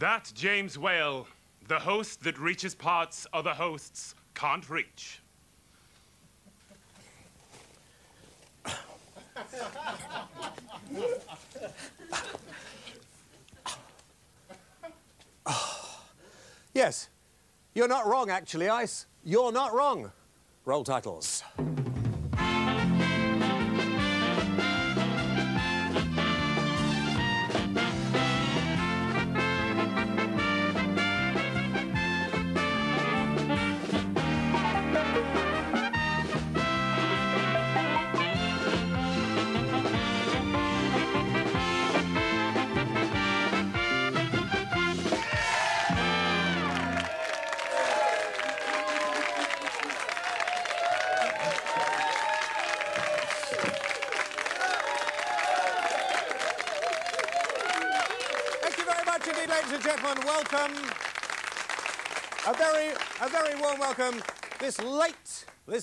That James Whale, the host that reaches parts other hosts can't reach. Yes, you're not wrong, actually, Ice. You're not wrong. Roll titles. Ladies and gentlemen, welcome. A very warm welcome. This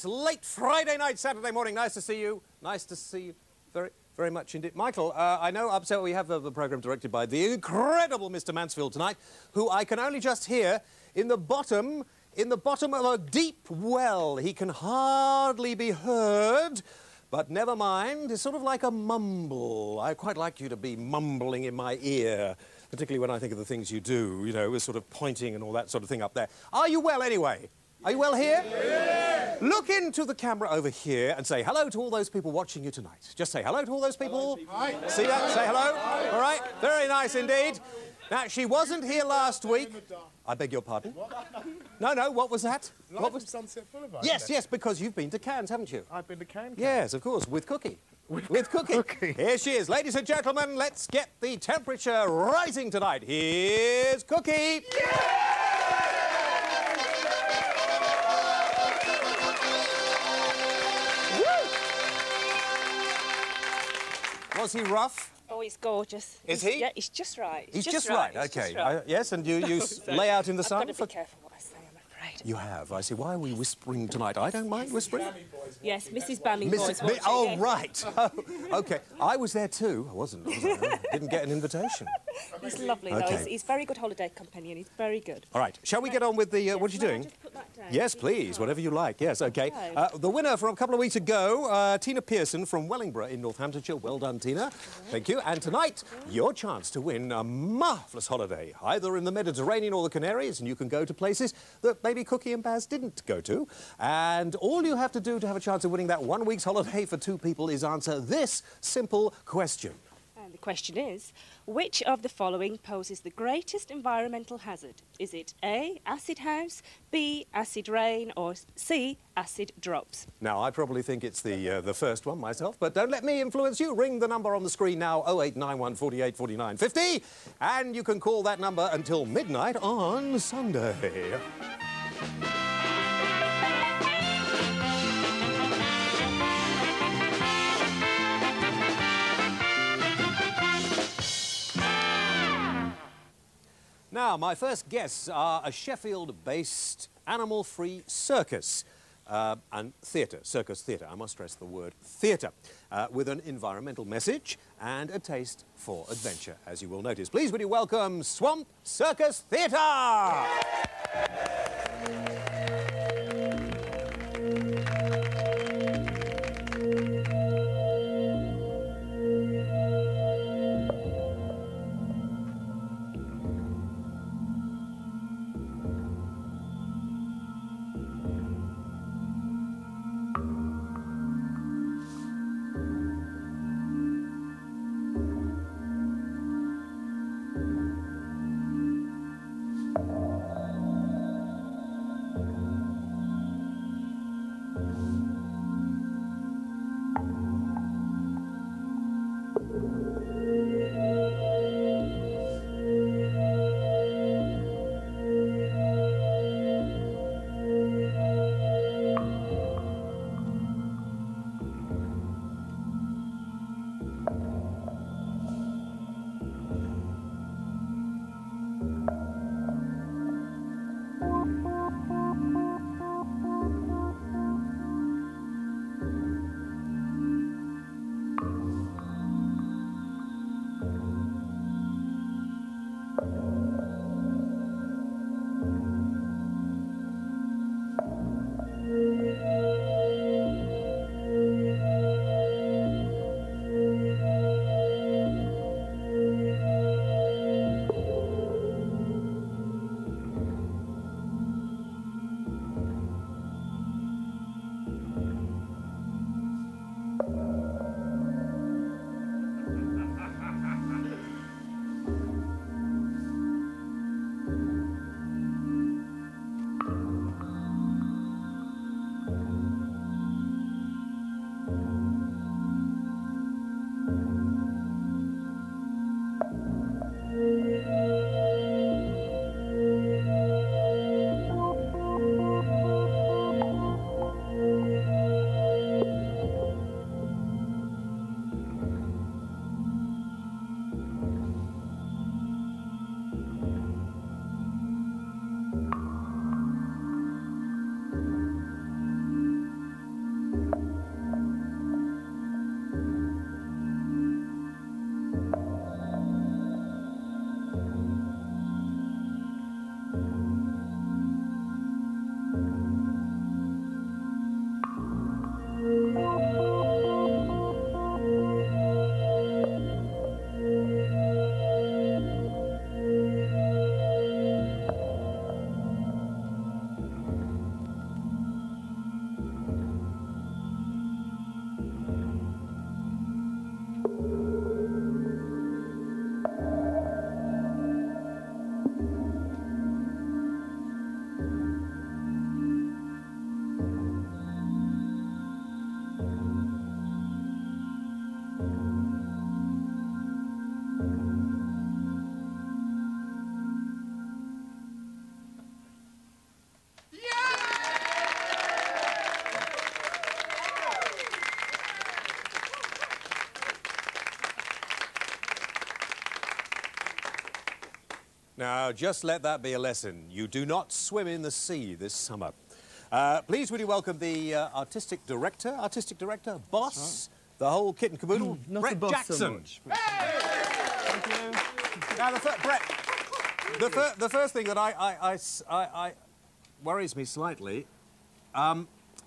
late Friday night, Saturday morning. Nice to see you. Nice to see you very much indeed. Michael, I know upset we have the programme directed by the incredible Mr. Mansfield tonight, who I can only just hear in the bottom of a deep well. He can hardly be heard. But never mind, it's sort of like a mumble. I quite like you to be mumbling in my ear, particularly when I think of the things you do, you know, with sort of pointing and all that sort of thing up there. Are you well anyway? Are you well here? Yeah. Look into the camera over here and say hello to all those people watching you tonight. Just say hello to all those people. Hi. See that? Say hello. Hi. All right. Very nice indeed. Now, she wasn't here last week. I beg your pardon? What? No, what was that? What was Sunset Boulevard? Yes, because you've been to Cannes, haven't you? I've been to Cannes. Yes, of course, with Kooki. With Kooki. Here she is. Ladies and gentlemen, let's get the temperature rising tonight. Here's Kooki. Yeah! Was he rough? Oh, he's gorgeous. Is he? Yeah, he's just right. He's just right. Okay. Yes, and you lay out in the sun? I've got to be careful what I say, I'm afraid. You have. I see. Why are we whispering tonight? I don't mind whispering. Yes, Mrs. Bamigboye's watching. Oh, right. Oh, OK. I was there too. I wasn't. I didn't get an invitation. He's lovely, though. He's very good holiday companion. He's very good. All right. Shall we get on with the... Yes. What are you doing? Just put that down. Yes, please. Whatever you like. Yes, OK. The winner from a couple of weeks ago, Tina Pearson from Wellingborough in Northamptonshire. Well done, Tina. Thank you. And tonight, your chance to win a marvellous holiday, either in the Mediterranean or the Canaries, and you can go to places that maybe Kooki and Baz didn't go to. And all you have to do to have a chance of winning that 1 week's holiday for two people is answer this simple question. And the question is, which of the following poses the greatest environmental hazard? Is it A, acid house, B, acid rain, or C, acid drops? Now, I probably think it's the first one myself, but don't let me influence you. Ring the number on the screen now, 0891 48 49 50, and you can call that number until midnight on Sunday. Now, my first guests are a Sheffield-based animal-free circus and theatre, circus theatre. I must stress the word theatre, with an environmental message and a taste for adventure, as you will notice. Please would you welcome Swamp Circus Theatre! Now, just let that be a lesson. You do not swim in the sea this summer. Please, would you welcome the artistic director, boss, the whole kit and caboodle, Not Brett a boss Jackson. so much. Hey! Thank you. Now, Brett, the first thing that I worries me slightly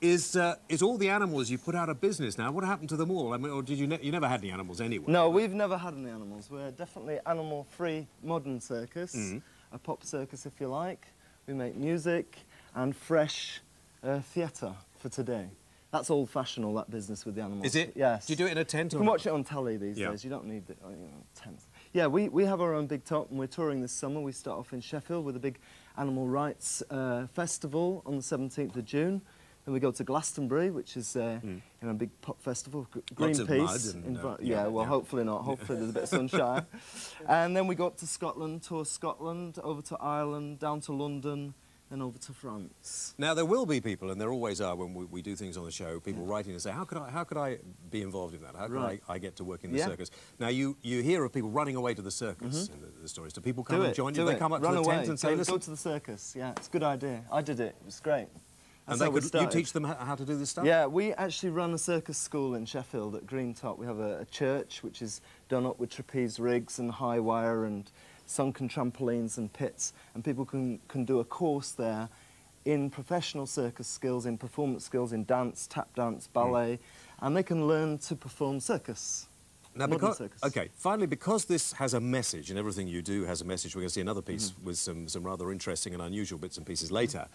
is all the animals you put out of business now. What happened to them all? I mean, or did you never had any animals anyway? No, we've never had any animals. We're definitely animal-free modern circus, a pop circus if you like. We make music and fresh theatre for today. That's old-fashioned, all that business with the animals. Is it? Yes. Do you do it in a tent? You can watch it on telly these days. You don't need the tents. Yeah, we have our own big top, and we're touring this summer. We start off in Sheffield with a big animal rights festival on the 17th of June. Then we go to Glastonbury, which is a big pop festival, Greenpeace. Hopefully not. Hopefully there's a bit of sunshine. And then we go up to Scotland, tour Scotland, over to Ireland, down to London, then over to France. Now, there will be people, and there always are when we do things on the show, people writing and say, how could I be involved in that? How could I get to work in the circus? Now, you hear of people running away to the circus in the stories. Do people come and join you? They come up to the tent and say, listen? Go to the circus, yeah. It's a good idea. I did it. It was great. And you teach them how to do this stuff? Yeah, we actually run a circus school in Sheffield at Green Top. We have a church which is done up with trapeze rigs and high wire and sunken trampolines and pits, and people can do a course there in professional circus skills, in performance skills, in dance, tap dance, ballet, and they can learn to perform circus. Now, finally, because this has a message, and everything you do has a message, we're going to see another piece with some rather interesting and unusual bits and pieces later.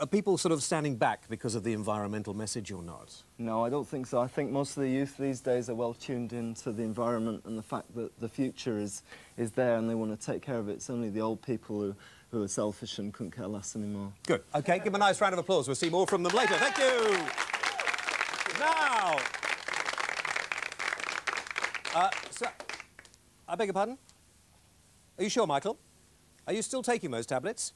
Are people sort of standing back because of the environmental message or not? No, I don't think so. I think most of the youth these days are well tuned into the environment and the fact that the future is there and they want to take care of it. It's only the old people who are selfish and couldn't care less anymore. Good. OK, give them a nice round of applause. We'll see more from them later. Thank you. Now, I beg your pardon? Are you sure, Michael? Are you still taking those tablets?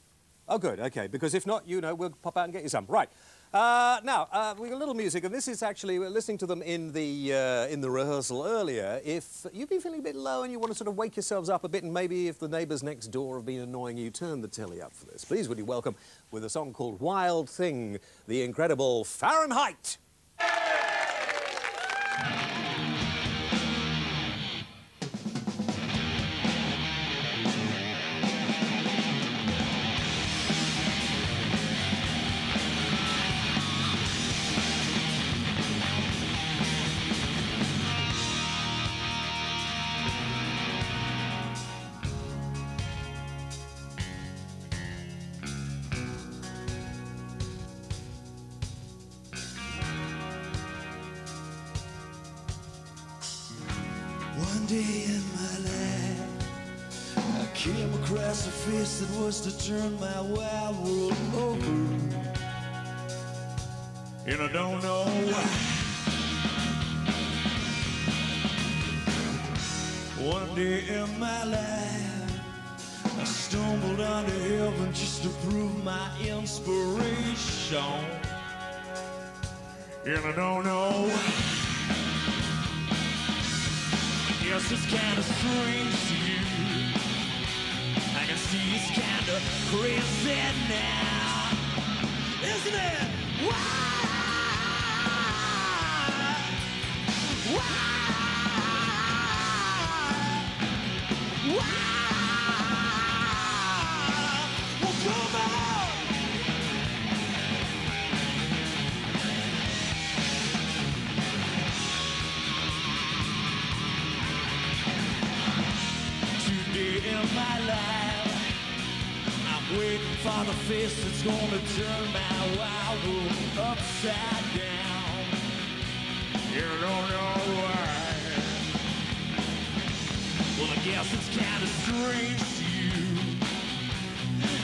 Oh, good, OK, because if not, you know, we'll pop out and get you some. Right. Now, we've got a little music, and this is actually, we're listening to them in the rehearsal earlier. If you've been feeling a bit low and you want to sort of wake yourselves up a bit, and maybe if the neighbours next door have been annoying you, turn the telly up for this. Please, would you welcome, with a song called Wild Thing, the incredible Fahrenheit. One day in my life, I came across a face that was to turn my wild world over. And I don't know why. One day in my life, I stumbled onto heaven just to prove my inspiration. And I don't know why. Yes, it's kind of strange to you. I can see it's kind of crazy now, isn't it? Why? Well, come on! In my life, I'm waiting for the face that's gonna turn my wild world upside down. You don't know why. Well, I guess it's kind of strange to you.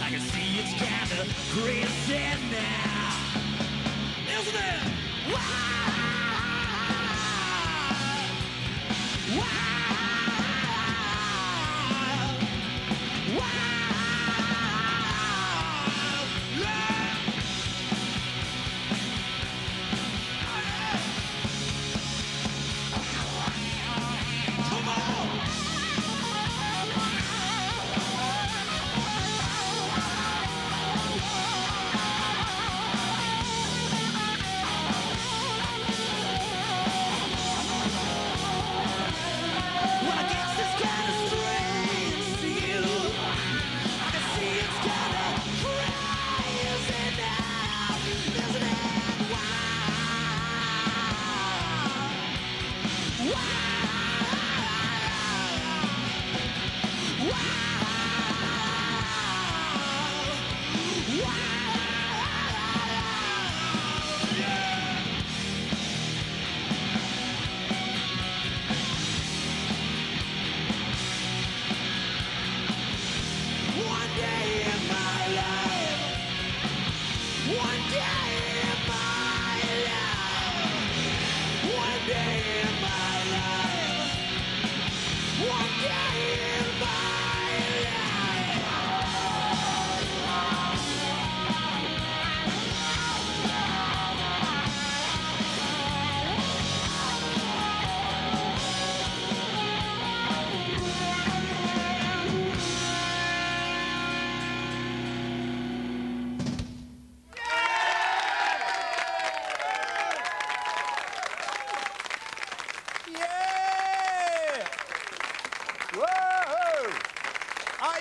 I can see it's kind of crazy now, isn't it? Why?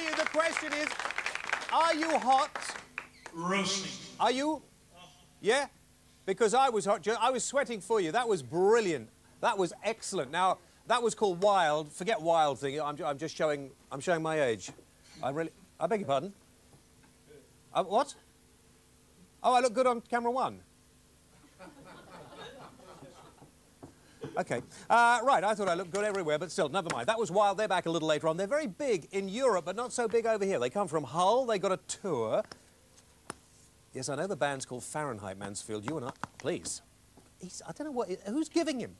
you, the question is, are you hot? Roasting. Are you? Yeah? Because I was hot. I was sweating for you. That was brilliant. That was excellent. Now, that was called Wild. Forget Wild thing. I'm just showing... I'm showing my age. I beg your pardon? What? Oh, I look good on camera one. OK. Right, I thought I looked good everywhere, but still, never mind. That was Wild. They're back a little later on. They're very big in Europe, but not so big over here. They come from Hull. They got a tour. Yes, I know the band's called Fahrenheit, Mansfield. You and I... Please. I don't know what... Who's giving him?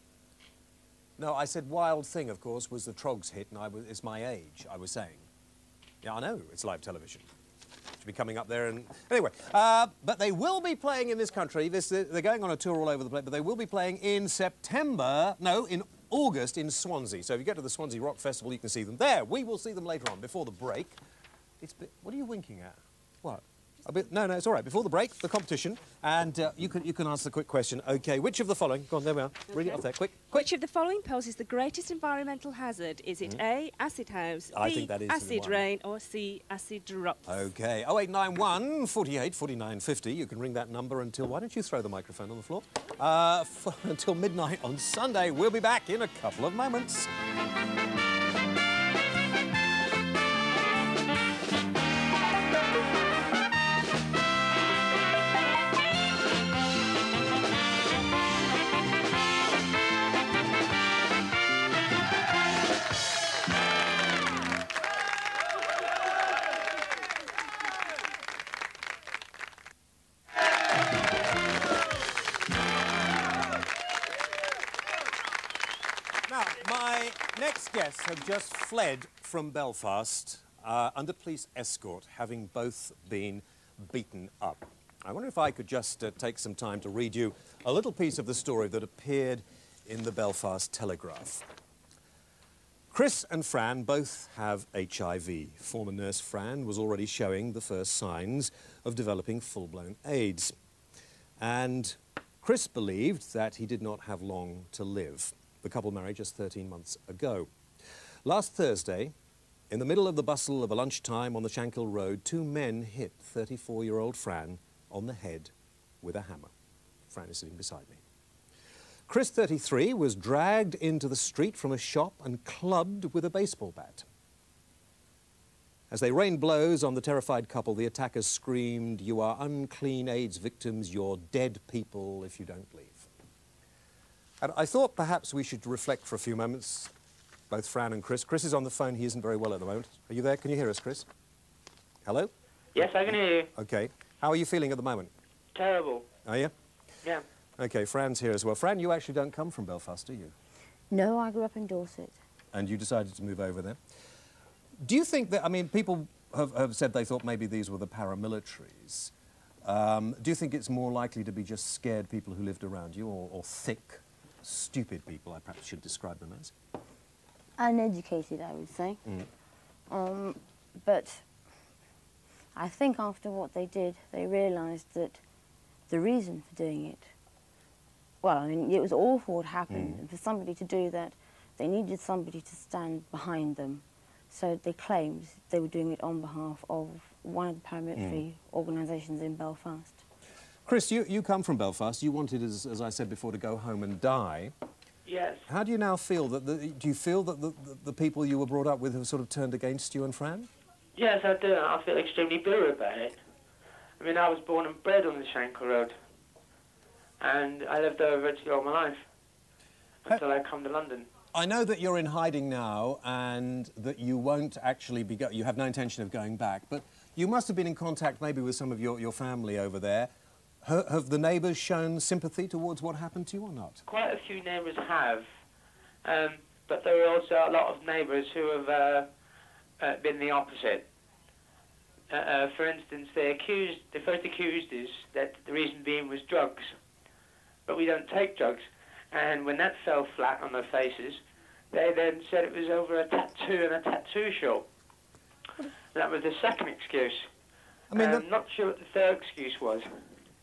No, I said Wild Thing, of course, was the Trogs hit, and it's my age, I was saying. Yeah, I know, it's live television. Should be coming up there and... Anyway, but they will be playing in this country. They're going on a tour all over the place, but they will be playing in September... No, in August in Swansea. So if you get to the Swansea Rock Festival, you can see them there. We will see them later on, before the break. What are you winking at? What? No, it's all right. Before the break, the competition, and you can answer the quick question. OK, which of the following... Go on, there we are. Read it off there, quick. Which of the following poses the greatest environmental hazard? Is it A, acid house, B, acid rain, or C, acid drops? OK, 0891 48 49 50. You can ring that number until... Why don't you throw the microphone on the floor? Until midnight on Sunday. We'll be back in a couple of moments. Guests have just fled from Belfast under police escort, having both been beaten up. I wonder if I could just take some time to read you a little piece of the story that appeared in the Belfast Telegraph. Chris and Fran both have HIV. Former nurse Fran was already showing the first signs of developing full-blown AIDS. And Chris believed that he did not have long to live. The couple married just 13 months ago. Last Thursday, in the middle of the bustle of a lunchtime on the Shankill Road, two men hit 34-year-old Fran on the head with a hammer. Fran is sitting beside me. Chris, 33, was dragged into the street from a shop and clubbed with a baseball bat. As they rained blows on the terrified couple, the attackers screamed, "You are unclean AIDS victims, you're dead people if you don't leave." And I thought perhaps we should reflect for a few moments, both Fran and Chris. Chris is on the phone. He isn't very well at the moment. Are you there? Can you hear us, Chris? Hello? Yes, I can hear you. OK. How are you feeling at the moment? Terrible. Are you? Yeah. OK, Fran's here as well. Fran, you actually don't come from Belfast, do you? No, I grew up in Dorset. And you decided to move over there. Do you think that, I mean, people have said they thought maybe these were the paramilitaries. Do you think it's more likely to be just scared people who lived around you, or thick, stupid people, I perhaps should describe them as? Uneducated, I would say. But I think after what they did, they realised that the reason for doing it, well, I mean, it was awful what happened, and for somebody to do that, they needed somebody to stand behind them. So they claimed they were doing it on behalf of one of the paramilitary organisations in Belfast. Chris, you come from Belfast. You wanted, as I said before, to go home and die. Yes. How do you now feel? Do you feel that the people you were brought up with have sort of turned against you and Fran? Yes, I do. I feel extremely bitter about it. I mean, I was born and bred on the Shankill Road, and I lived there virtually all my life until I come to London. I know that you're in hiding now and that you won't actually be... You have no intention of going back, but you must have been in contact maybe with some of your family over there. Have the neighbours shown sympathy towards what happened to you or not? Quite a few neighbours have, but there are also a lot of neighbours who have been the opposite. For instance, the first accused is that the reason being was drugs, but we don't take drugs. And when that fell flat on their faces, they then said it was over a tattoo in a tattoo shop. That was the second excuse. I mean, I'm not sure what the third excuse was.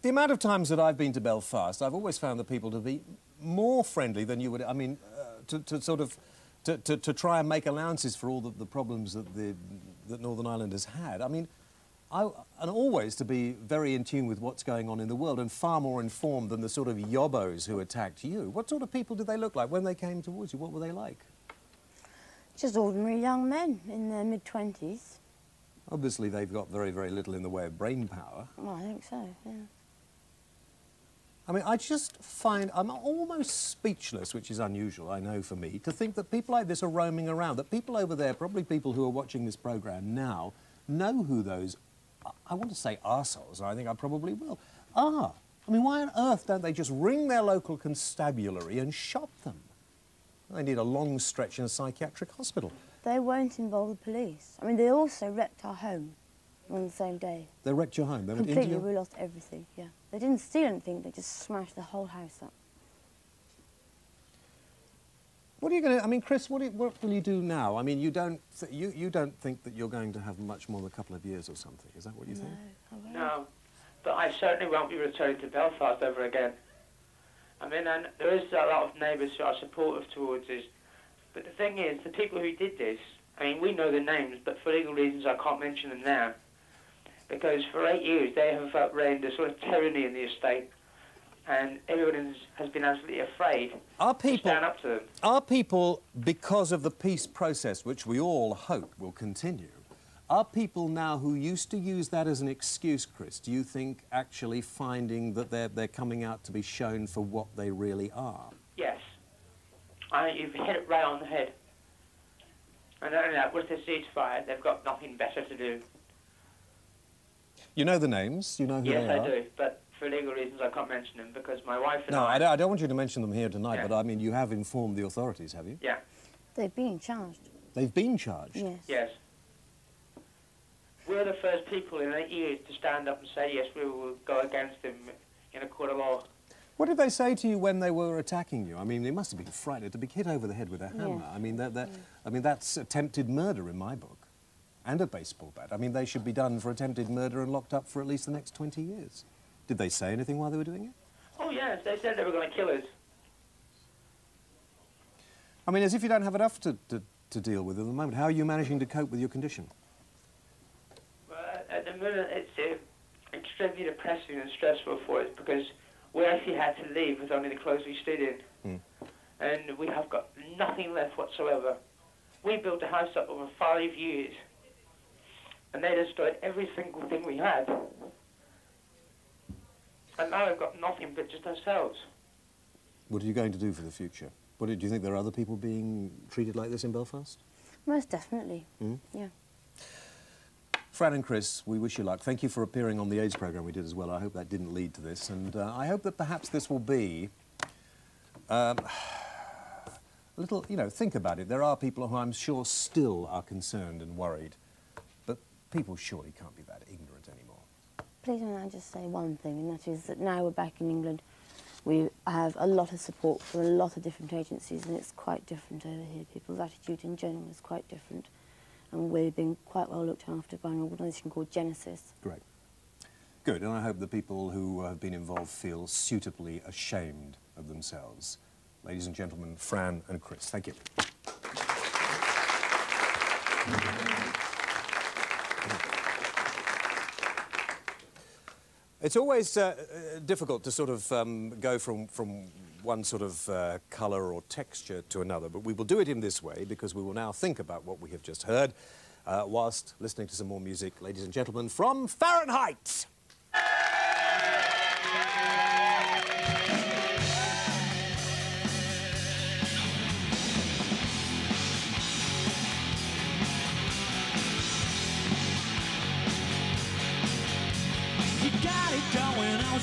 The amount of times that I've been to Belfast, I've always found the people to be more friendly than you would... I mean, to try and make allowances for all the problems that that Northern Ireland has had. I mean, and always to be very in tune with what's going on in the world and far more informed than the sort of yobbos who attacked you. What sort of people did they look like when they came towards you? What were they like? Just ordinary young men in their mid-20s. Obviously, they've got very, very little in the way of brain power. Well, I think so, yeah. I mean, I just find I'm almost speechless, which is unusual, I know, for me, to think that people like this are roaming around, that people over there, probably people who are watching this programme now, know who those, I want to say arseholes, and I think I probably will, are. I mean, why on earth don't they just ring their local constabulary and shop them? They need a long stretch in a psychiatric hospital. They won't involve the police. I mean, they also wrecked our home on the same day. They wrecked your home? They went into Completely, we lost everything, yeah. They didn't steal anything, they just smashed the whole house up. What are you going to... I mean, Chris, what will you do now? I mean, you don't think that you're going to have much more than a couple of years or something? Is that what you think? No, I won't. No, but I certainly won't be returning to Belfast ever again. I mean, and there is a lot of neighbours who are supportive towards this. But the thing is, the people who did this, I mean, we know the names, but for legal reasons I can't mention them now. Because for 8 years they have reigned a sort of tyranny in the estate, and everyone has been absolutely afraid to stand up to them. Are people, because of the peace process, which we all hope will continue, are people now who used to use that as an excuse, Chris, do you think actually finding that they're coming out to be shown for what they really are? Yes. You've hit it right on the head. And not only that, with the ceasefire, they've got nothing better to do. You know the names? You know who they are? Yes, I do, but for legal reasons I can't mention them because my wife and No, I don't want you to mention them here tonight, but I mean, you have informed the authorities, have you? Yeah. They've been charged. They've been charged? Yes. Yes. We're the first people in 8 years to stand up and say, yes, we will go against them in a court of law. What did they say to you when they were attacking you? I mean, they must have been frightened to be hit over the head with a hammer. Yeah. I mean, I mean, that's attempted murder in my book, and a baseball bat. I mean, they should be done for attempted murder and locked up for at least the next 20 years. Did they say anything while they were doing it? Oh, yes, they said they were going to kill us. I mean, as if you don't have enough to deal with at the moment. How are you managing to cope with your condition? Well, at the moment, it's extremely depressing and stressful for us because we actually had to leave with only the clothes we stayed in. And we have got nothing left whatsoever. We built the house up over 5 years, and they destroyed every single thing we had. And now we've got nothing but just ourselves. What are you going to do for the future? Do you think there are other people being treated like this in Belfast? Most definitely, yeah. Fran and Chris, we wish you luck. Thank you for appearing on the AIDS programme we did as well. I hope that didn't lead to this. And I hope that perhaps this will be a little, you know, think about it. There are people who I'm sure still are concerned and worried. But people surely can't be that ignorant anymore. Please may I just say one thing, and that is that now we're back in England, we have a lot of support from a lot of different agencies, and it's quite different over here. People's attitude in general is quite different. And we've been quite well looked after by an organisation called Genesis. Great. Good, and I hope the people who have been involved feel suitably ashamed of themselves. Ladies and gentlemen, Fran and Chris, thank you. It's always difficult to sort of go from one sort of colour or texture to another, but we will do it in this way because we will now think about what we have just heard whilst listening to some more music. Ladies and gentlemen, from Fahrenheit!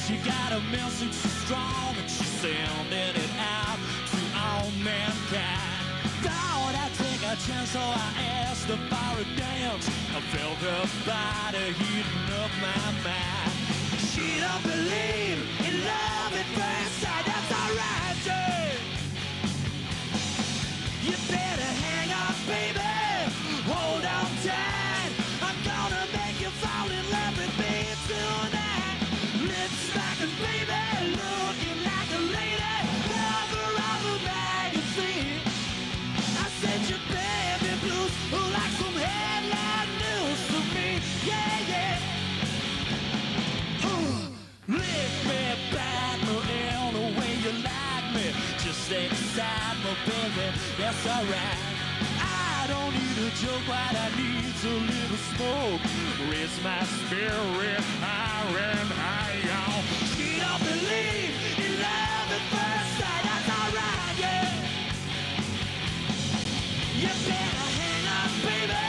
She got a message so strong and she's sending it out to all mankind. Thought I'd take a chance, so I asked her for a dance. I felt her body heating up my mind. She don't believe in love at first sight. That's alright, Jay. You better hang on, baby. Hold on tight. I'm gonna make you fall in love with me tonight. Baby, looking like a lady, cover of a magazine. I said your baby blues like some headline news. yeah, yeah. Lift me, bite me in the way you like me. Just excite me, baby, that's alright. I don't need a joke, what I need's a little smoke. Raise my spirit higher and higher. She don't believe in love at first sight, that's alright, yeah. You better hang on, baby,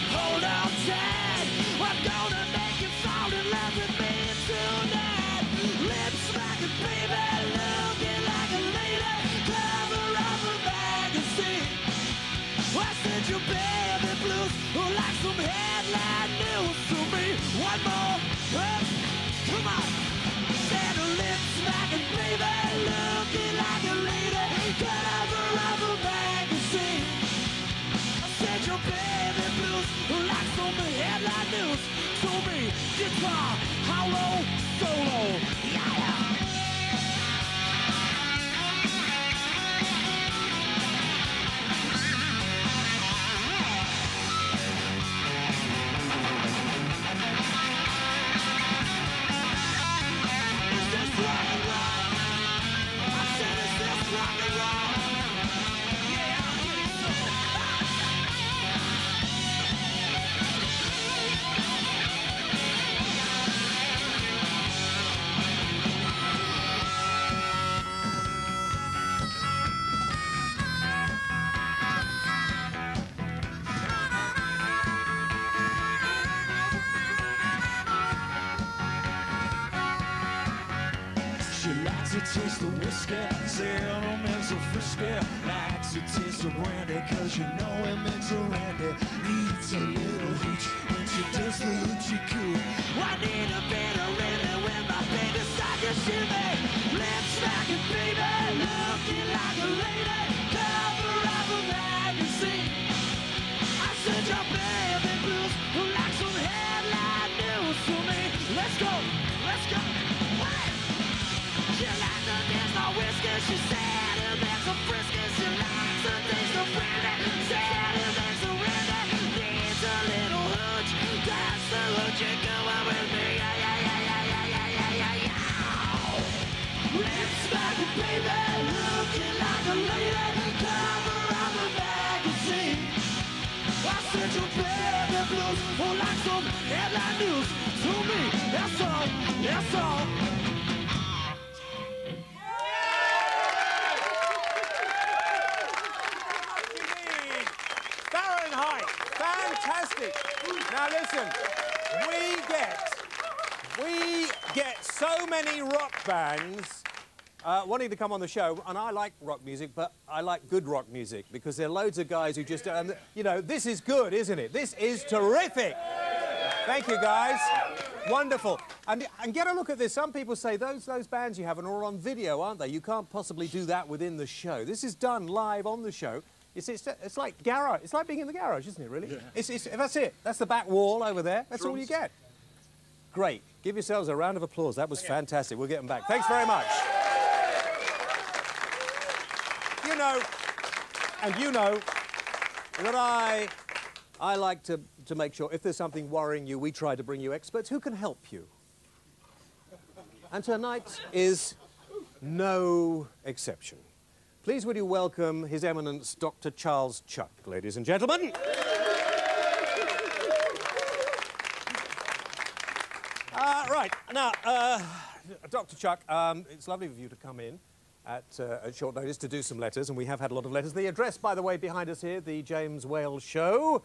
hold on tight. I'm gonna make you fall in love with me tonight. Lips like a baby, looking like a lady, cover of a magazine. I said your baby blues, like some headline news to me. One more, come on. Said her lips like a baby, looking like a lady, cover of a magazine. I said your baby blues, like some headline news to me. Guitar, hollow, solo, yeah. She likes to taste the whiskey, sentiments so frisky. Likes to taste the brandy, cause you know it makes her randy. Needs a little hooch when she does the hoochie coo. I need a bit of rhythm when my baby starts to shimmy. Lips like a baby, looking like a lady, cover of a magazine. I said your baby blues, like some headline news to me. Let's go, let's go. She likes to taste the whiskey, she said it makes her frisky. She likes to taste the brandy, said it makes her randy. Needs a little hooch, that's the hooch you go on with me. Yeah, yeah, yeah, yeah, yeah, yeah, yeah, yeah, yeah. Lips like a baby, looking like a lady, cover of a magazine. I said your baby blues, like some headline news to me. That's all, that's all. Fantastic. Now listen, we get so many rock bands wanting to come on the show, and I like rock music, but I like good rock music because there are loads of guys who just, you know, this is good, isn't it? This is terrific. Thank you, guys. Wonderful. And get a look at this. Some people say those bands you have are all on video, aren't they? You can't possibly do that within the show. This is done live on the show. It's like garage. It's like being in the garage, isn't it, really? Yeah. That's it. That's the back wall over there. That's all you get. Great. Give yourselves a round of applause. That was fantastic. We'll get them back. Thanks very much. You know that I like to make sure if there's something worrying you, we try to bring you experts who can help you. And tonight is no exception. Please would you welcome His Eminence Dr. Charles Chuck, ladies and gentlemen. Right, now, Dr. Chuck, it's lovely of you to come in at short notice to do some letters, and we have had a lot of letters. The address, by the way, behind us here, the James Whale Show,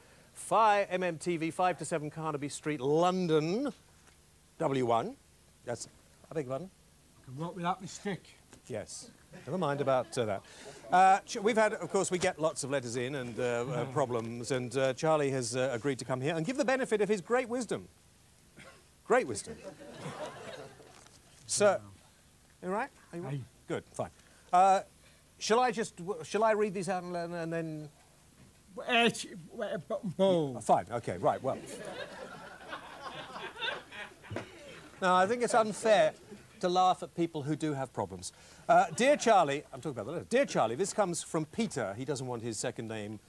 MMTV, 5 to 7 Carnaby Street, London, W1. That's, I beg your pardon? I can walk without my stick. Yes. Never mind about that. We've had, of course, we get lots of letters in and problems, and Charlie has agreed to come here and give the benefit of his great wisdom. Great wisdom. Sir, you all right? Are you right? Good, fine. Shall I read these out and then... Fine, okay, right, well. Now, I think it's unfair to laugh at people who do have problems. Dear Charlie, I'm talking about the letter. Dear Charlie, this comes from Peter. He doesn't want his second name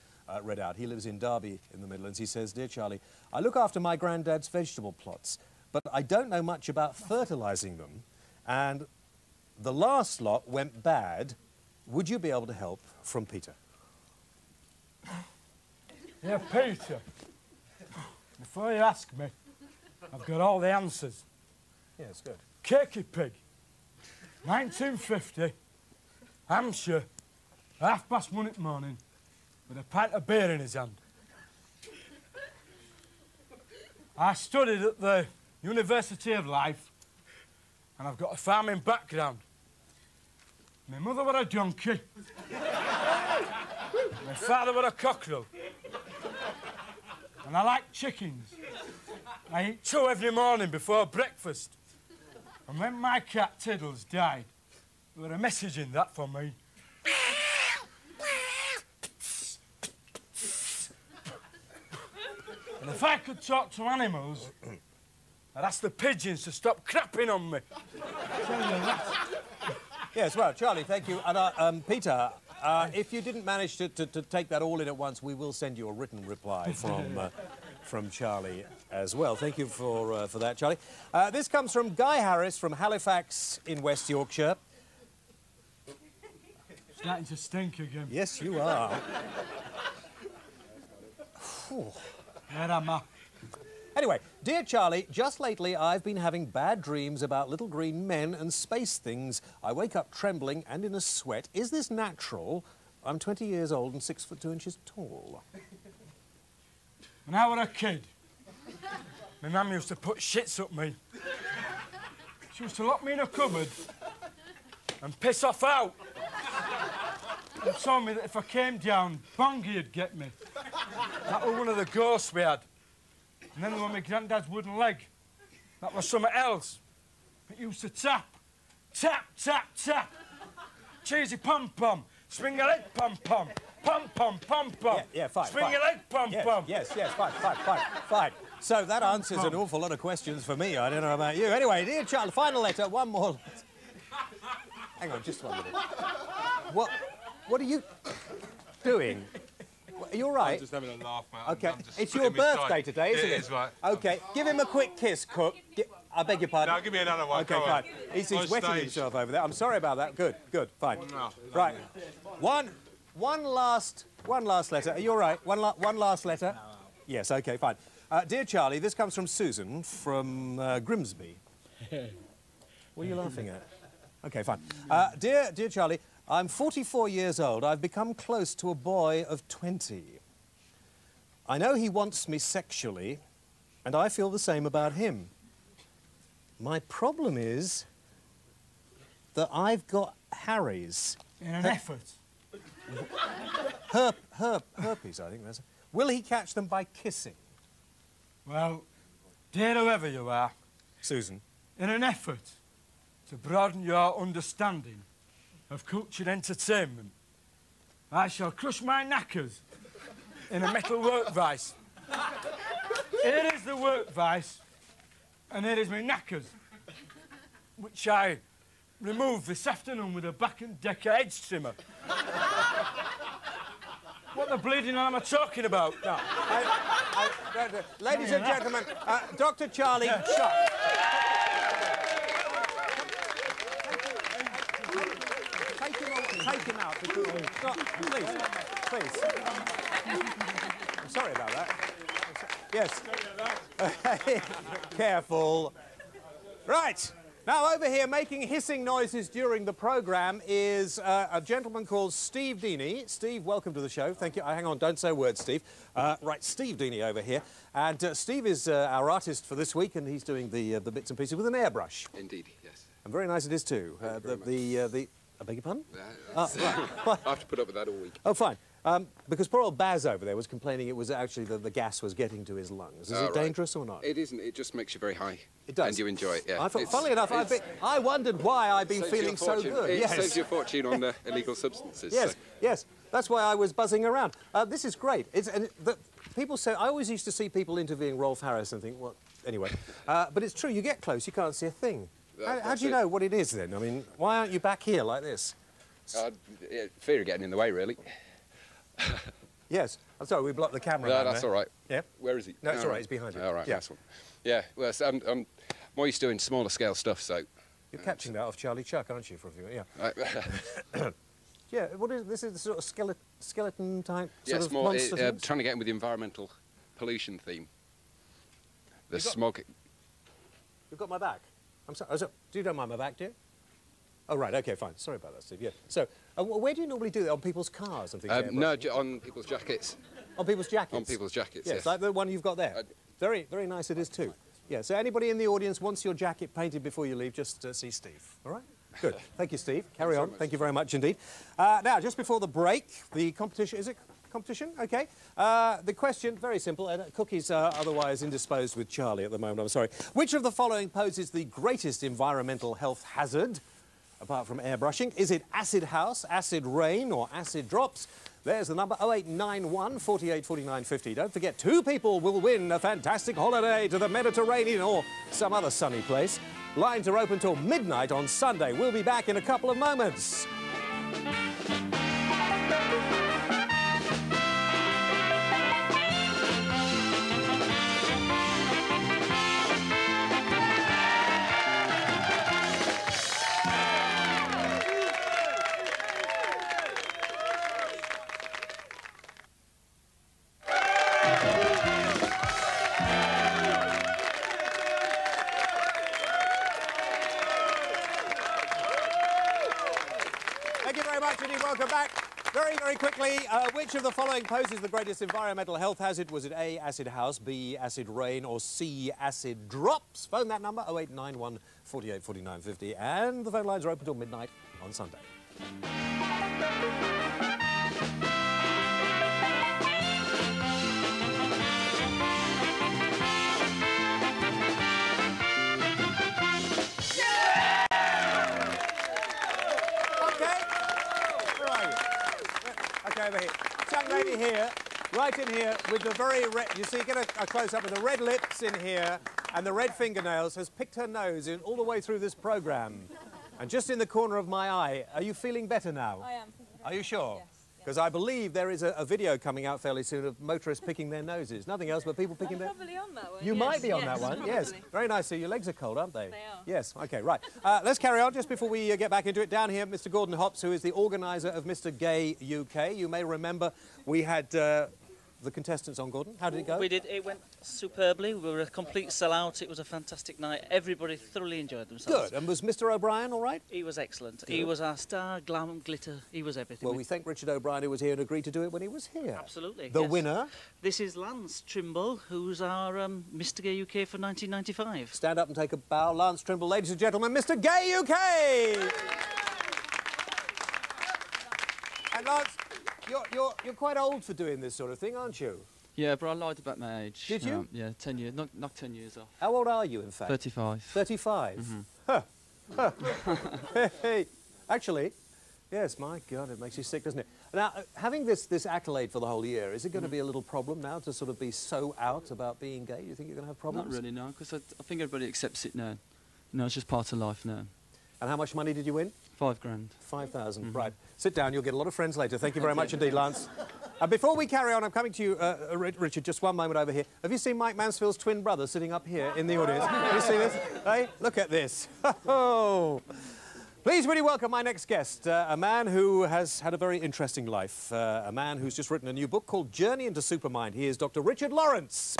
read out. He lives in Derby in the Midlands. He says, "Dear Charlie, I look after my granddad's vegetable plots, but I don't know much about fertilising them, and the last lot went bad. Would you be able to help?" From Peter. Yeah, Peter. Before you ask me, I've got all the answers. Yes, good. Kooki pig, 1950, Hampshire, 1:30 in the morning, with a pint of beer in his hand. I studied at the University of Life, and I've got a farming background. My mother was a junkie. My father was a cockerel. And I like chickens. I eat 2 every morning before breakfast. And when my cat Tiddles died, there was a message in that for me. And if I could talk to animals, I'd ask the pigeons to stop crapping on me. Tell you that. Yes, well, Charlie, thank you. And Peter, if you didn't manage to take that all in at once, we will send you a written reply from Charlie as well. Thank you for that, Charlie. This comes from Guy Harris from Halifax in West Yorkshire. Starting to stink again. Yes, you are. Where am I? Anyway, dear Charlie, just lately I've been having bad dreams about little green men and space things. I wake up trembling and in a sweat. Is this natural? I'm 20 years old and 6'2" tall. When I was a kid, my mum used to put shits up me. She used to lock me in a cupboard and piss off out. And told me that if I came down, Bongi'd get me. That was one of the ghosts we had. And then there was my granddad's wooden leg. That was something else. It used to tap. Tap, tap, tap. Cheesy pom-pom. Swing your leg pom-pom. Pom-pom, pom-pom. Yeah, fine. Swing your leg pom-pom. Yes, fine. So that answers an awful lot of questions for me. I don't know about you. Anyway, dear Charlie, final letter, one more. Hang on, just 1 minute. What are you doing? Are you all right? I'm just having a laugh, mate. OK. It's your birthday today, isn't it? It is, right. OK. Give him a quick kiss, Cook. I beg your pardon. No, give me another one. OK, fine. He's wetting himself over there. I'm sorry about that. Good, fine. No, right. One last letter. Are you all right? One last letter? No. Yes, OK, fine. Dear Charlie, this comes from Susan from Grimsby. What are you laughing at? OK, fine. Dear Charlie, I'm 44 years old. I've become close to a boy of 20. I know he wants me sexually, and I feel the same about him. My problem is that I've got Harry's. In an effort. Herpes, I think that's. Will he catch them by kissing? Well, dear whoever you are, Susan. in an effort to broaden your understanding of cultured entertainment, I shall crush my knackers in a metal work vice. Here is the work vice, and here is my knackers, which I removed this afternoon with a Black & Decker edge trimmer. What the bleeding hell am I talking about? No. Ladies and gentlemen, Dr. Charlie Chuck. Take him out. Please. I'm sorry about that. Yes. Careful. Right. Now, over here, making hissing noises during the programme is a gentleman called Steve Deeney. Steve, welcome to the show. Thank you. Hang on, don't say a word, Steve. Right, Steve Deeney over here. And Steve is our artist for this week, and he's doing the bits and pieces with an airbrush. Indeed, yes. And very nice it is, too. I beg your pardon? Right. I have to put up with that all week. Oh, fine. Because poor old Baz over there was complaining it was actually the gas was getting to his lungs. Is it dangerous or not? It isn't. It just makes you very high. It does. And you enjoy it, yeah. Funnily enough, I wondered why I've been feeling so good. It saves you a fortune on illegal substances. Yes, so. yes. That's why I was buzzing around. This is great. People say... I always used to see people interviewing Rolf Harris and think, well, anyway. But it's true, you get close, you can't see a thing. How do you know what it is, then? I mean, why aren't you back here like this? Fear of getting in the way, really. Yes. I'm sorry, we blocked the camera. No, that's there. all right. Yeah? Where is he? No, it's all right, he's behind you. All right, Yeah. nice one. Yeah, well, so I'm more used to doing smaller scale stuff, so... You're catching that off Charlie Chuck, aren't you, for a few? Yeah. Yeah, what is this? Is the sort of skeleton type yeah, sort it's of more monster things? trying to get in with the environmental pollution theme. The smog... You've got my back. I'm sorry. Oh, you don't mind my back, do you? Oh, right, OK, fine. Sorry about that, Steve. Yeah. So, where do you normally do that? On people's cars and things? no, on people's jackets. On people's jackets? On people's jackets, yes. Like the one you've got there. Very, very nice it is, too. Yeah, so anybody in the audience wants your jacket painted before you leave, just see Steve, all right? Good. Thank you, Steve. Carry on. Thank you very much indeed. Now, just before the break, the competition... Is it competition? OK. The question, very simple. Cookie's otherwise indisposed with Charlie at the moment, I'm sorry. Which of the following poses the greatest environmental health hazard, apart from airbrushing? Is it acid house, acid rain, or acid drops? There's the number, 0891 48 49 50. Don't forget, 2 people will win a fantastic holiday to the Mediterranean or some other sunny place. Lines are open till midnight on Sunday. We'll be back in a couple of moments. Welcome back. Very, very quickly, which of the following poses the greatest environmental health hazard? Was it A, acid house, B, acid rain, or C, acid drops? Phone that number, 0891 48 49 50. And the phone lines are open till midnight on Sunday. Over here. Young lady here, right in here, with the very red... You see, get a close-up with the red lips in here and the red fingernails, has picked her nose in all the way through this programme. And just in the corner of my eye, are you feeling better now? I am. Are you sure? Yes. Because I believe there is a video coming out fairly soon of motorists picking their noses. Nothing else but people picking their... Probably on that one. You might be on that one, probably. yes. Very nice. So your legs are cold, aren't they? They are. Yes, OK, right. Let's carry on. Just before we get back into it, down here, Mr. Gordon Hops, who is the organiser of Mr. Gay UK. You may remember we had the contestants on, Gordon. How did it go? We did. It went superbly. We were a complete sellout. It was a fantastic night. Everybody thoroughly enjoyed themselves. Good. And was Mr. O'Brien all right? He was excellent. Good. He was our star, glam, glitter. He was everything. Well, we thank Richard O'Brien, who was here and agreed to do it when he was here. Absolutely. The yes. winner? This is Lance Trimble, who's our Mr. Gay UK for 1995. Stand up and take a bow. Lance Trimble, ladies and gentlemen, Mr. Gay UK! And Lance, you're quite old for doing this sort of thing, aren't you? Yeah, but I lied about my age. Did you? Yeah, 10 years. Knock 10 years off. How old are you, in fact? 35. 35? Huh. Hey. Actually, yes, my God, it makes you sick, doesn't it? Now, having this accolade for the whole year, is it going to be a little problem now to sort of be so out about being gay? You think you're going to have problems? Not really, no, because I think everybody accepts it now. No, it's just part of life now. And how much money did you win? 5 grand. 5,000, right. Sit down, you'll get a lot of friends later. Thank you very much indeed, Lance. Before we carry on, I'm coming to you, Richard, just one moment over here. Have you seen Mike Mansfield's twin brother sitting up here in the audience? Have you seen this? Hey, look at this. Oh. Please really welcome my next guest, a man who has had a very interesting life, a man who's just written a new book called Journey into Supermind. He is Dr. Richard Lawrence.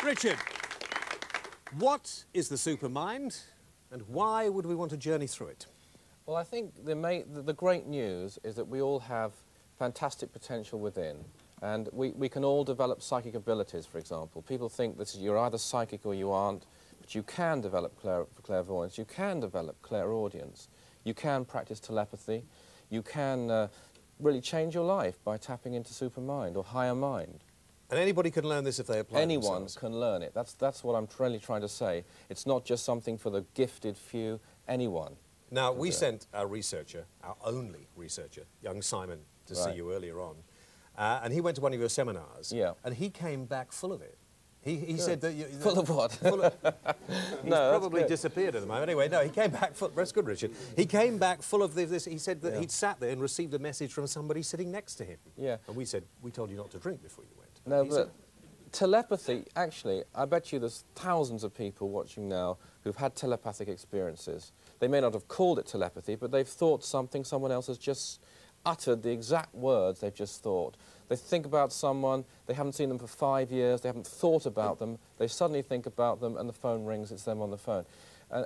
Richard, what is the supermind and why would we want to journey through it? Well, I think the great news is that we all have fantastic potential within, and we can all develop psychic abilities, for example. People think that you're either psychic or you aren't, but you can develop clairvoyance, you can develop clairaudience, you can practice telepathy, you can really change your life by tapping into supermind or higher mind. And anybody can learn this if they apply Anyone themselves. can learn it. That's what I'm really trying to say. It's not just something for the gifted few. Anyone. Now, we sent our researcher, our only researcher, young Simon, to see you earlier on. And he went to one of your seminars. Yeah. And he came back full of it. He said that... Full of what? He's probably disappeared at the moment. Anyway, no, he came back full... That's good, Richard. He came back full of this... He said that he'd sat there and received a message from somebody sitting next to him. Yeah. And we said, we told you not to drink before you went. No, but telepathy, actually, I bet you there's thousands of people watching now who've had telepathic experiences. They may not have called it telepathy, but they've thought something, someone else has just uttered the exact words they've just thought. They think about someone, they haven't seen them for 5 years, they haven't thought about them, they suddenly think about them and the phone rings, it's them on the phone.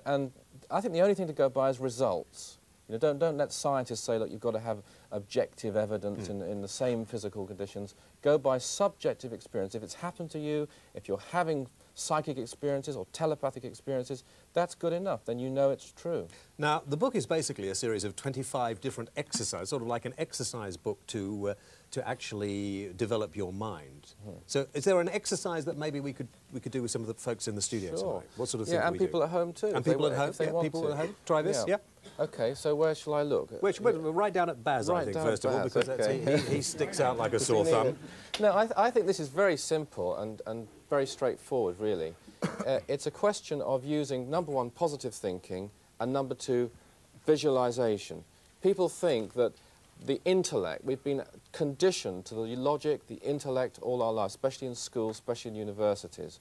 And I think the only thing to go by is results. You know, don't let scientists say, look, you've got to have objective evidence in the same physical conditions. Go by subjective experience. If it's happened to you, if you're having psychic experiences or telepathic experiences, that's good enough. Then you know it's true. Now, the book is basically a series of 25 different exercises, sort of like an exercise book to actually develop your mind. So is there an exercise that maybe we could do with some of the folks in the studio tonight? What sort of thing and we do? people at home too. And people at home, people at home. Try this, yeah. OK, so where shall I look? Right down at Baz, I think, first of all, because he sticks out like a sore thumb. No, I think this is very simple and very straightforward, really. It's a question of using, number one, positive thinking, and number two, visualization. People think that the intellect, we've been conditioned to the logic, the intellect all our lives, especially in schools, especially in universities.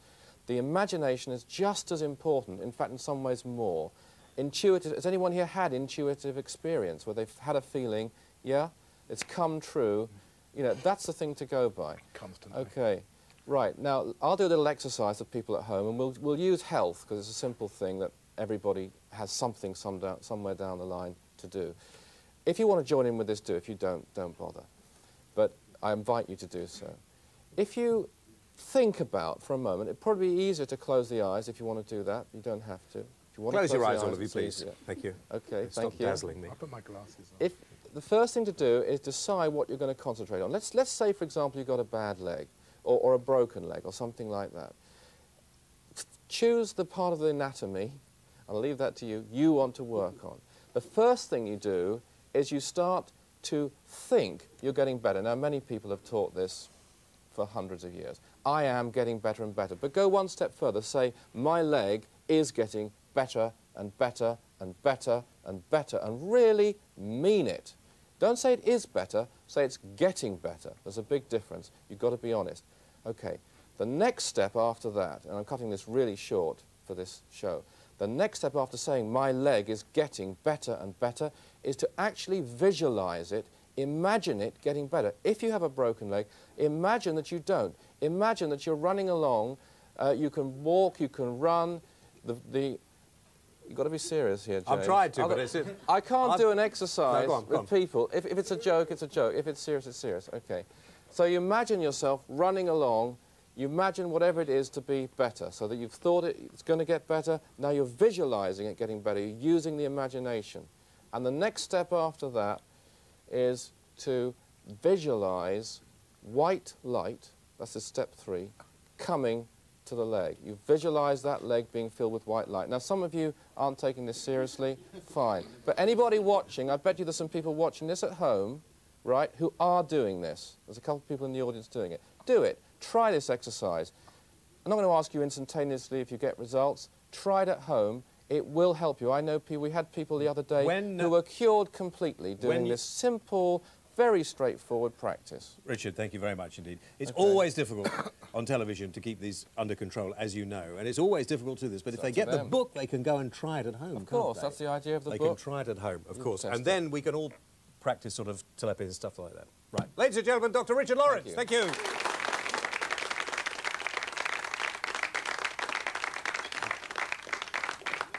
The imagination is just as important, in fact, in some ways more. Intuitive, has anyone here had intuitive experience where they've had a feeling, yeah, it's come true? You know, that's the thing to go by. Constantly. OK. Right, now, I'll do a little exercise for people at home, and we'll use health, because it's a simple thing that everybody has something somewhere down the line to do. If you want to join in with this, do. If you don't bother. But I invite you to do so. If you think about, for a moment, it'd probably be easier to close the eyes if you want to do that. You don't have to. If you want close to your eyes, all of you, please. Easier. Thank you. OK, Stop thank you. dazzling me. I'll put my glasses on. The first thing to do is decide what you're going to concentrate on. Let's say, for example, you've got a bad leg, or a broken leg, or something like that. Choose the part of the anatomy, I'll leave that to you, you want to work on. The first thing you do is you start to think you're getting better. Now, many people have taught this for hundreds of years. I am getting better and better. But go one step further. Say, my leg is getting better and better and better and better, and really mean it. Don't say it is better, say it's getting better. There's a big difference. You've got to be honest. OK, the next step after that, and I'm cutting this really short for this show, the next step after saying my leg is getting better and better is to actually visualize it, imagine it getting better. If you have a broken leg, imagine that you don't. Imagine that you're running along, you can walk, you can run. You've got to be serious here, James. I've tried to, but it's... I can't do an exercise go on. people. If it's a joke, it's a joke. If it's serious, it's serious. OK. So you imagine yourself running along. You imagine whatever it is to be better, so that you've thought it's going to get better. Now you're visualizing it getting better. You're using the imagination. And the next step after that is to visualize white light, that's step 3, coming to the leg. You visualize that leg being filled with white light. Now, some of you aren't taking this seriously, fine. But anybody watching, I bet you there's some people watching this at home, right, who are doing this. There's a couple of people in the audience doing it. Do it. Try this exercise. I'm not going to ask you instantaneously if you get results. Try it at home. It will help you. I know we had people the other day who were cured completely doing this simple, very straightforward practice. Richard, thank you very much indeed. It's always difficult on television to keep these under control, as you know, and it's always difficult to do this, but if they get the book, they can go and try it at home, Of course, that's the idea of the book. They can try it at home, of course, and then we can all practice sort of telepathy and stuff like that. Right. Ladies and gentlemen, Dr. Richard Lawrence. Thank you.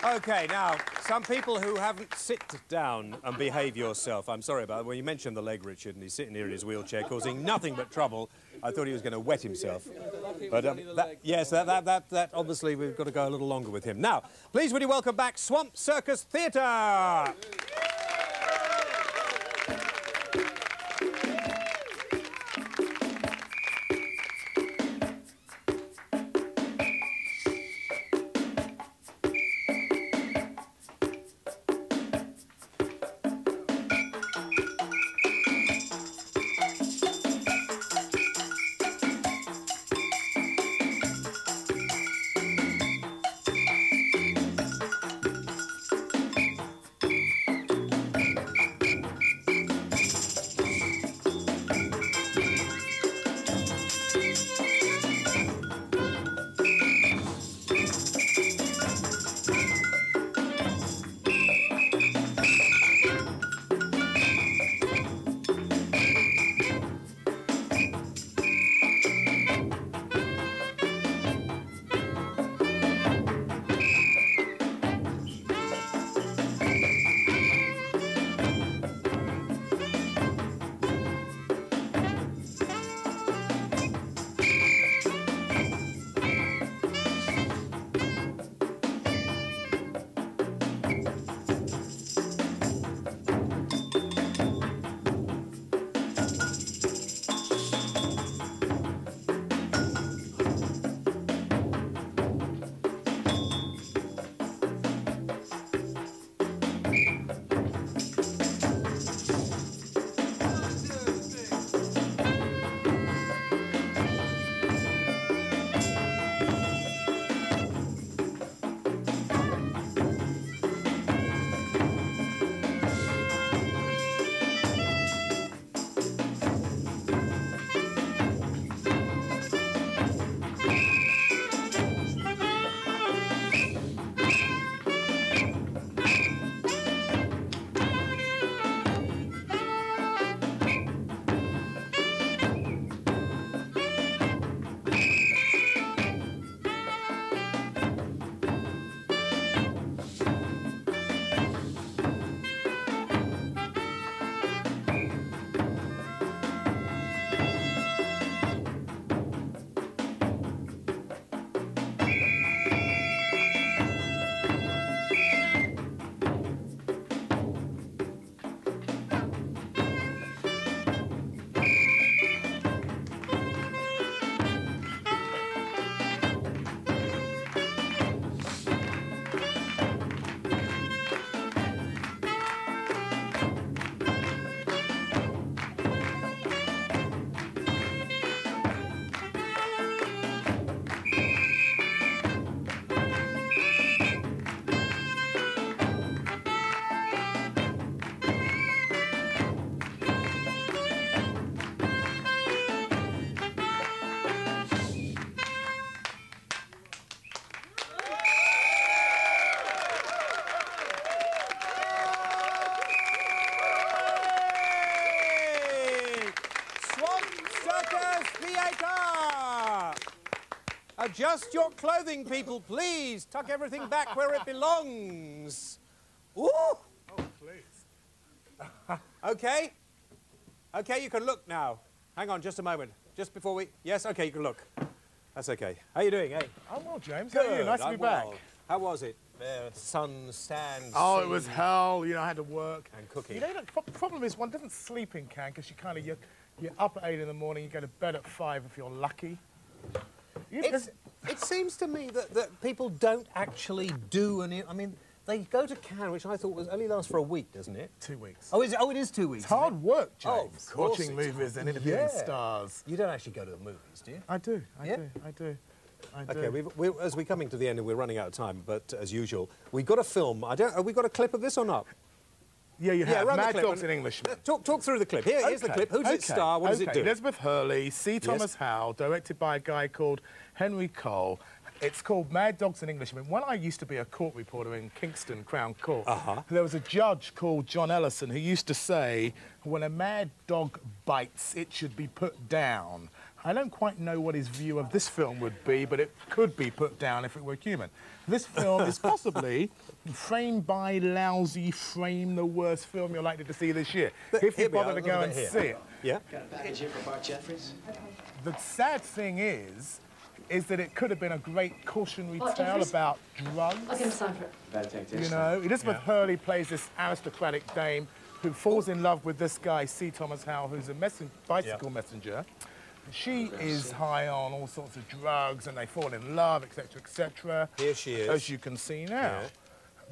OK, now, some people who haven't sit down and behave yourself. I'm sorry about it. When you mentioned the leg, Richard, and he's sitting here in his wheelchair causing nothing but trouble, I thought he was going to wet himself. But that obviously we've got to go a little longer with him. Now, please would you welcome back Swamp Circus Theatre. Adjust your clothing, people, please. Tuck everything back where it belongs. Ooh! Oh, please. Okay. Okay, you can look now. Hang on just a moment. Just before we... Yes, okay, you can look. That's okay. How you doing, eh? I'm well, James. Good. How are you? Nice to be back. Well. How was it? Sun, sand, Oh, sea. it was hell. You know, I had to work. And cooking. You know, the problem is one doesn't sleep in Cannes because you kind of, you're up at 8 in the morning, you go to bed at 5 if you're lucky. It seems to me that people don't actually do any... I mean, they go to Cannes, which I thought only lasts for a week, doesn't it? 2 weeks. Oh, it is 2 weeks. It's hard work, James. Oh, of course watching movies and interviewing stars. You don't actually go to the movies, do you? I do. I do. Okay, as we're coming to the end and we're running out of time, but as usual, we've got a film. Have we got a clip of this or not? Yeah, you have. run the Mad clip Dogs and Englishmen. Talk through the clip. Here's the clip. Who does it star? What does it do? Elizabeth Hurley, C. Thomas Howell, directed by a guy called Henry Cole. It's called Mad Dogs and Englishmen. When I used to be a court reporter in Kingston Crown Court, there was a judge called John Ellison who used to say, when a mad dog bites, it should be put down. I don't quite know what his view of this film would be, but it could be put down if it were human. This film is possibly, framed by lousy frame, the worst film you're likely to see this year. If you bother to go and see it. Yeah. Got a package here for Bart Jeffries. The sad thing is that it could have been a great cautionary tale about drugs. I'll give him sign for it. You know, Elizabeth Hurley plays this aristocratic dame who falls in love with this guy, C. Thomas Howell, who's a bicycle messenger. She is high on all sorts of drugs and they fall in love, etc., etc. Here she is. As you can see now. Yeah.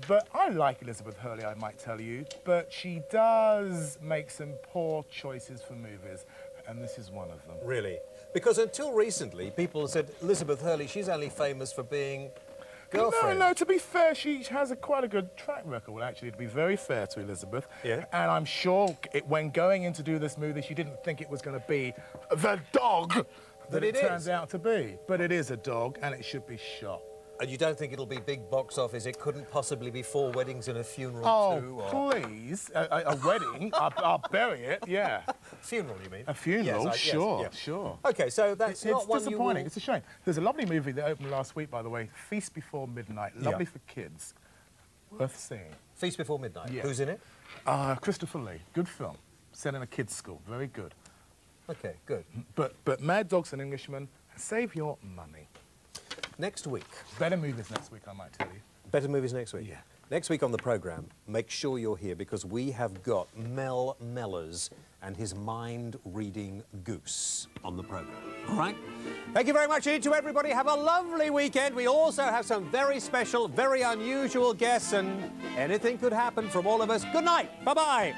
But I like Elizabeth Hurley, I might tell you, but she does make some poor choices for movies, and this is one of them. Really? Because until recently, people said, Elizabeth Hurley, she's only famous for being girlfriend. No, to be fair, she has quite a good track record, actually, to be very fair to Elizabeth. Yeah. And I'm sure when going in to do this movie, she didn't think it was going to be the dog that it turns out to be. But it is a dog, and it should be shot. And you don't think it'll be big box office? It couldn't possibly be 4 weddings and a funeral too? Oh, please. A wedding, I'll bury it, yeah. Funeral, you mean? A funeral, yes, sure, sure. OK, so that's not one disappointing. It's a shame. There's a lovely movie that opened last week, by the way, Feast Before Midnight. Lovely for kids. Worth seeing. Feast Before Midnight? Yeah. Who's in it? Christopher Lee. Good film. Set in a kids' school. Very good. OK, good. But Mad Dogs and Englishmen, save your money. Next week. Better movies next week, I might tell you. Better movies next week? Yeah. Next week on the programme, make sure you're here because we have got Mel Mellors and his mind-reading goose on the programme. All right? Thank you very much indeed to everybody. Have a lovely weekend. We also have some very special, very unusual guests and anything could happen from all of us. Good night. Bye-bye.